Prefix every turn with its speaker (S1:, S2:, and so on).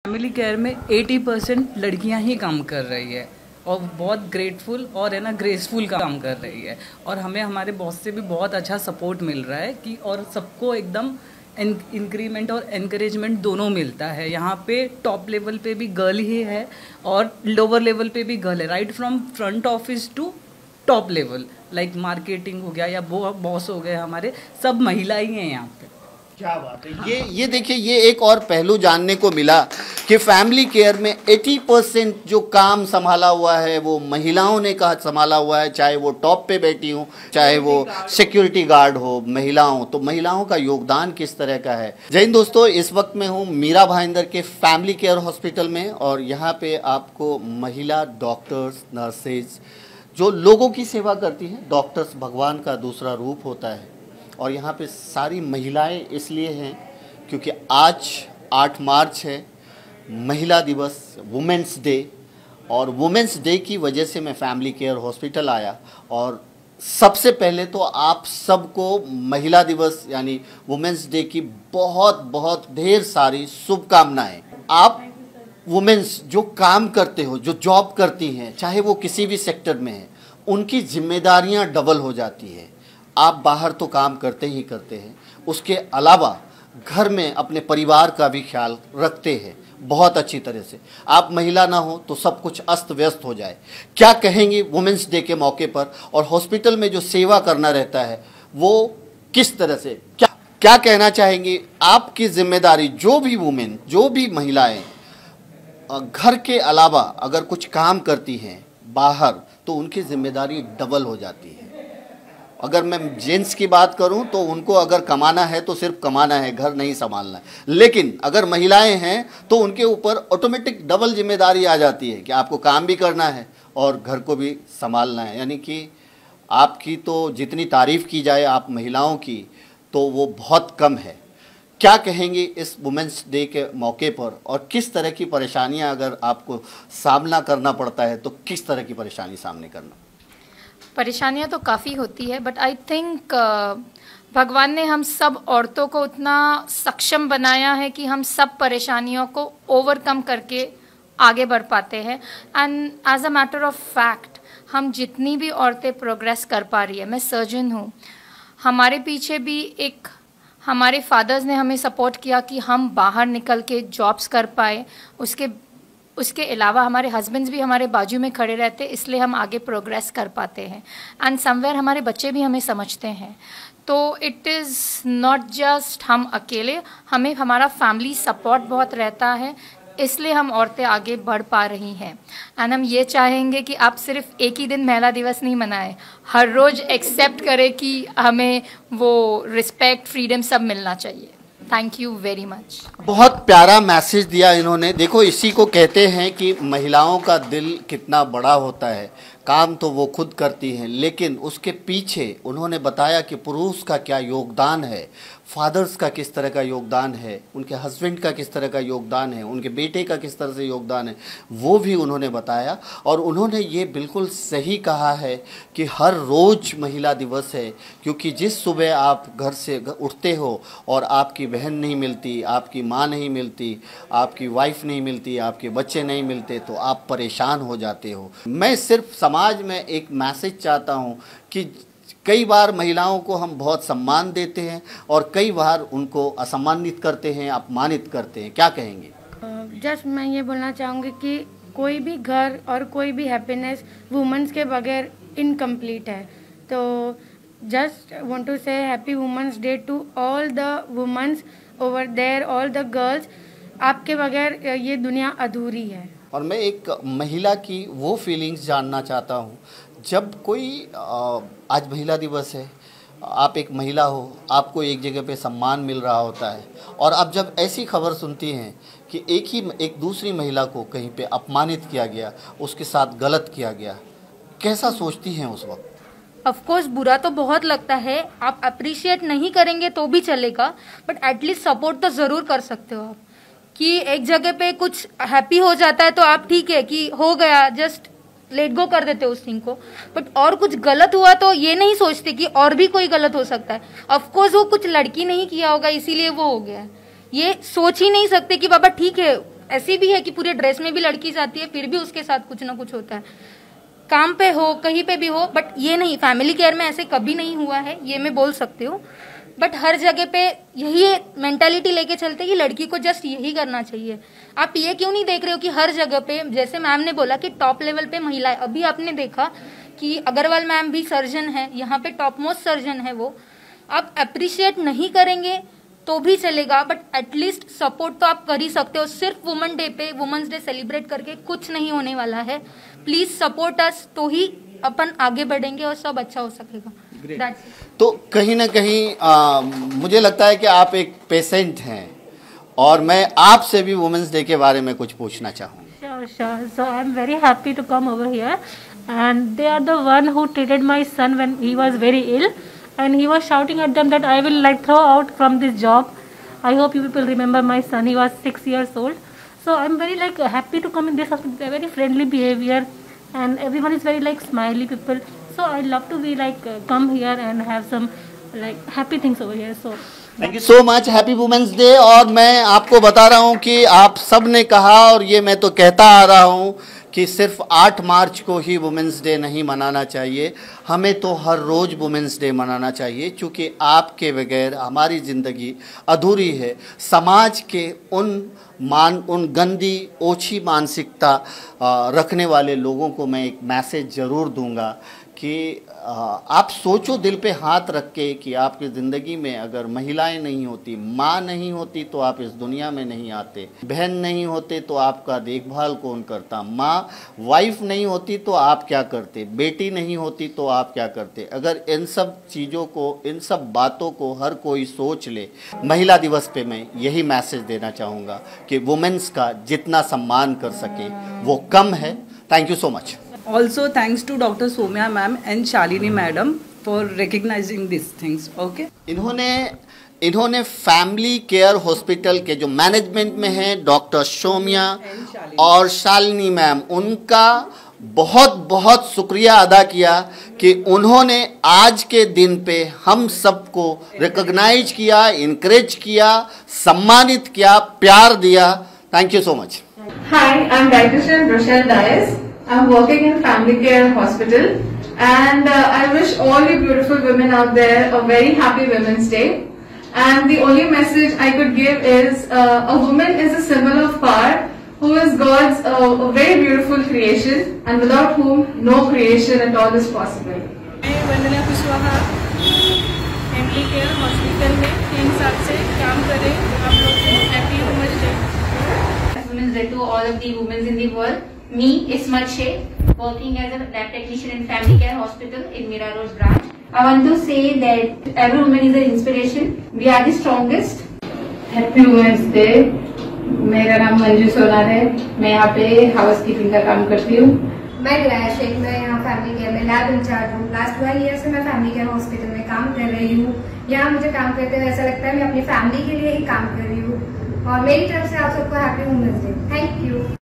S1: Family care में 80% लड़कियां ही काम कर रही है और बहुत ग्रेटफुल और है ना ग्रेसफुल काम कर रही है। और हमें हमारे बॉस से भी बहुत अच्छा सपोर्ट मिल रहा है कि और सबको एकदम इंक्रीमेंट और एनकरेजमेंट दोनों मिलता है। यहाँ पे टॉप लेवल पे भी गर्ल ही है और लोअर लेवल पे भी गर्ल है, right from front office to top level, like marketing हो गया या बॉस हो गए, हमारे सब महिला ही हैं यहाँ पे।
S2: क्या बात है। ये देखिए, ये एक और पहलू जानने को मिला कि फैमिली केयर में 80% जो काम संभाला हुआ है वो महिलाओं ने कहा संभाला हुआ है, चाहे वो टॉप पे बैठी हो, चाहे वो सिक्योरिटी गार्ड हो, महिलाओं, तो महिलाओं का योगदान किस तरह का है। जय हिंद दोस्तों, इस वक्त मैं हूँ मीरा भाईंदर के फैमिली केयर हॉस्पिटल में और यहाँ पे आपको महिला डॉक्टर्स, नर्सेज जो लोगों की सेवा करती हैं, डॉक्टर्स भगवान का दूसरा रूप होता है। और यहाँ पे सारी महिलाएं इसलिए हैं क्योंकि आज 8 मार्च है, महिला दिवस, वुमेंस डे। और वुमेंस डे की वजह से मैं फैमिली केयर हॉस्पिटल आया और सबसे पहले तो आप सबको महिला दिवस यानी वुमेंस डे की बहुत बहुत ढेर सारी शुभकामनाएं। आप वुमेन्स जो काम करते हो, जो जॉब करती हैं, चाहे वो किसी भी सेक्टर में है, उनकी जिम्मेदारियां डबल हो जाती है। आप बाहर तो काम करते ही करते हैं, उसके अलावा घर में अपने परिवार का भी ख्याल रखते हैं बहुत अच्छी तरह से। आप महिला ना हो तो सब कुछ अस्त व्यस्त हो जाए। क्या कहेंगी वुमेंस डे के मौके पर, और हॉस्पिटल में जो सेवा करना रहता है वो किस तरह से, क्या कहना चाहेंगी। आपकी जिम्मेदारी, जो भी वुमेन, जो भी महिलाएं घर के अलावा अगर कुछ काम करती हैं बाहर, तो उनकी जिम्मेदारी डबल हो जाती है। अगर मैं जेंट्स की बात करूं तो उनको अगर कमाना है तो सिर्फ कमाना है, घर नहीं संभालना है। लेकिन अगर महिलाएं हैं तो उनके ऊपर ऑटोमेटिक डबल जिम्मेदारी आ जाती है कि आपको काम भी करना है और घर को भी संभालना है। यानी कि आपकी तो जितनी तारीफ़ की जाए आप महिलाओं की तो वो बहुत कम है। क्या कहेंगे इस वुमेंस डे के मौके पर, और किस तरह की परेशानियां अगर आपको सामना करना पड़ता है तो किस तरह की परेशानी सामने करना?
S3: परेशानियां तो काफ़ी होती है, बट आई थिंक भगवान ने हम सब औरतों को उतना सक्षम बनाया है कि हम सब परेशानियों को ओवरकम करके आगे बढ़ पाते हैं। And as a matter of fact हम जितनी भी औरतें प्रोग्रेस कर पा रही है, मैं सर्जन हूँ, हमारे पीछे भी एक हमारे फादर्स ने हमें सपोर्ट किया कि हम बाहर निकल के जॉब्स कर पाए। उसके अलावा हमारे हस्बैंड्स भी हमारे बाजू में खड़े रहते, इसलिए हम आगे प्रोग्रेस कर पाते हैं। एंड समवेयर हमारे बच्चे भी हमें समझते हैं। तो इट इज़ नॉट जस्ट हम अकेले, हमें हमारा फैमिली सपोर्ट बहुत रहता है, इसलिए हम औरतें आगे बढ़ पा रही हैं। एंड हम ये चाहेंगे कि आप सिर्फ एक ही दिन महिला दिवस नहीं मनाएं, हर रोज़ एक्सेप्ट करें कि हमें वो रिस्पेक्ट, फ्रीडम सब मिलना चाहिए। Thank you very much.
S2: बहुत प्यारा मैसेज दिया इन्होंने। देखो, इसी को कहते हैं कि महिलाओं का दिल कितना बड़ा होता है। काम तो वो खुद करती हैं, लेकिन उसके पीछे उन्होंने बताया कि पुरुष का क्या योगदान है, फादर्स का किस तरह का योगदान है, उनके हस्बैंड का किस तरह का योगदान है, उनके बेटे का किस तरह से योगदान है, वो भी उन्होंने बताया। और उन्होंने ये बिल्कुल सही कहा है कि हर रोज़ महिला दिवस है, क्योंकि जिस सुबह आप घर से उठते हो और आपकी बहन नहीं मिलती, आपकी माँ नहीं मिलती, आपकी वाइफ नहीं मिलती, आपके बच्चे नहीं मिलते, तो आप परेशान हो जाते हो। मैं सिर्फ समाज में एक मैसेज चाहता हूँ कि कई बार महिलाओं को हम बहुत सम्मान देते हैं और कई बार उनको असम्मानित करते हैं, अपमानित करते हैं। क्या कहेंगे?
S4: जस्ट मैं ये बोलना चाहूँगी कि कोई भी घर और कोई भी हैप्पीनेस वुमेन्स के बगैर इनकम्प्लीट है। तो just want to say happy women's day to all the women's over there, all the girls. आपके बगैर ये दुनिया अधूरी है।
S2: और मैं एक महिला की वो फीलिंग्स जानना चाहता हूँ, जब कोई आज महिला दिवस है, आप एक महिला हो, आपको एक जगह पे सम्मान मिल रहा होता है, और आप जब ऐसी खबर सुनती हैं कि एक दूसरी महिला को कहीं पे अपमानित किया गया, उसके साथ गलत किया गया, कैसा सोचती हैं उस वक्त?
S5: ऑफ कोर्स बुरा तो बहुत लगता है। आप अप्रिशिएट नहीं करेंगे तो भी चलेगा, बट एटलीस्ट सपोर्ट तो ज़रूर कर सकते हो आप। कि एक जगह पे कुछ हैप्पी हो जाता है तो आप ठीक है कि हो गया, जस्ट लेट गो कर देते हो उस थिंग को। बट और कुछ गलत हुआ तो ये नहीं सोचते कि और भी कोई गलत हो सकता है। ऑफ कोर्स वो कुछ लड़की नहीं किया होगा इसीलिए वो हो गया है, ये सोच ही नहीं सकते कि बाबा ठीक है ऐसी भी है कि पूरे ड्रेस में भी लड़की जाती है, फिर भी उसके साथ कुछ ना कुछ होता है, काम पे हो कहीं पे भी हो। बट ये नहीं, फैमिली केयर में ऐसे कभी नहीं हुआ है, ये मैं बोल सकती हूँ। बट हर जगह पे यही मेंटालिटी लेके चलते कि लड़की को जस्ट यही करना चाहिए। आप ये क्यों नहीं देख रहे हो कि हर जगह पे, जैसे मैम ने बोला कि टॉप लेवल पे महिलाएं, अभी आपने देखा कि अग्रवाल मैम भी सर्जन है, यहाँ पे टॉप मोस्ट सर्जन है वो। आप अप्रिशिएट नहीं करेंगे तो भी चलेगा, बट एटलीस्ट सपोर्ट तो आप कर ही सकते हो। सिर्फ वुमेन डे पे, वुमेन्स डे सेलिब्रेट करके कुछ नहीं होने वाला है। प्लीज सपोर्ट अस, तो ही अपन आगे बढ़ेंगे और सब अच्छा हो सकेगा।
S2: तो कहीं ना कहीं मुझे लगता है कि आप एक पेशेंट हैं और मैं आपसे भी वुमेन्स डे के बारे में कुछ पूछना चाहूँ।
S6: Sure. So I'm very happy to come over here, and they are the one who treated my son when he was very ill, and he was shouting at them that I will like throw out from this job. I hope you people remember my son. He was 6 years old. So I'm very like happy to come in this hospital. They're very friendly behavior, and everyone is very like smiley people. So I love to be like come here and have some like happy things over here. So
S2: thank you so much, happy women's day. और मैं आपको बता रहा हूँ कि आप सब ने कहा, और ये मैं तो कहता आ रहा हूँ कि सिर्फ 8 मार्च को ही वुमेन्स डे नहीं मनाना चाहिए, हमें तो हर रोज़ वुमेन्स डे मनाना चाहिए, क्योंकि आपके बगैर हमारी ज़िंदगी अधूरी है। समाज के उन गंदी ओछी मानसिकता रखने वाले लोगों को मैं एक मैसेज ज़रूर दूंगा कि आप सोचो दिल पे हाथ रख के कि आपकी ज़िंदगी में अगर महिलाएं नहीं होती, माँ नहीं होती तो आप इस दुनिया में नहीं आते, बहन नहीं होते तो आपका देखभाल कौन करता, माँ वाइफ नहीं होती तो आप क्या करते, बेटी नहीं होती तो आप क्या करते। अगर इन सब चीज़ों को, इन सब बातों को हर कोई सोच ले, महिला दिवस पे मैं यही मैसेज देना चाहूँगा कि वुमेन्स का जितना सम्मान कर सके वो कम है। Thank you so much.
S1: Also, thanks to Dr. Somya ma'am and Shalini madam for recognizing these things. Okay.
S2: इन्होंने फैमिली केयर हॉस्पिटल के जो मैनेजमेंट में हैं डॉक्टर सोम्या और शालिनी मैम, उनका बहुत बहुत शुक्रिया अदा किया कि उन्होंने आज के दिन पे हम सबको रिकॉग्नाइज किया, इनकरेज किया, सम्मानित किया, प्यार दिया। Thank you so much.
S7: Hi, I'm dietitian Rochelle Dias. I'm working in Family Care Hospital, and I wish all you beautiful women out there a very happy Women's Day. And the only message I could give is a woman is a symbol of power, who is God's a very beautiful creation, and without whom no creation at all is possible.
S6: मैं वंदना Kushwaha family care hospital में 3 साल से काम कर रही हूँ। आप लोग को happy women's day.
S8: Women's Day to all of the women in the world. Me, Ismat Sheikh, working as a lab technician in Family Care Hospital in Mira Road branch. I want to say that every woman is an inspiration. We are the strongest.
S7: Happy Women's Day. मेरा नाम मंजू सोनार है, मैं यहाँ पे house keeping का काम करती हूँ।
S9: मैं रिलाया शेख, मैं यहाँ फैमिली केयर में लैब इंचार्ज हूँ। लास्ट 12 ईयर से मैं फैमिली केयर हॉस्पिटल में काम कर रही हूँ। यहाँ मुझे काम करते हुए ऐसा लगता है मैं अपनी फैमिली के लिए ही काम कर रही हूँ। और मेरी तरफ से आप सबको happy women's day. Thank you.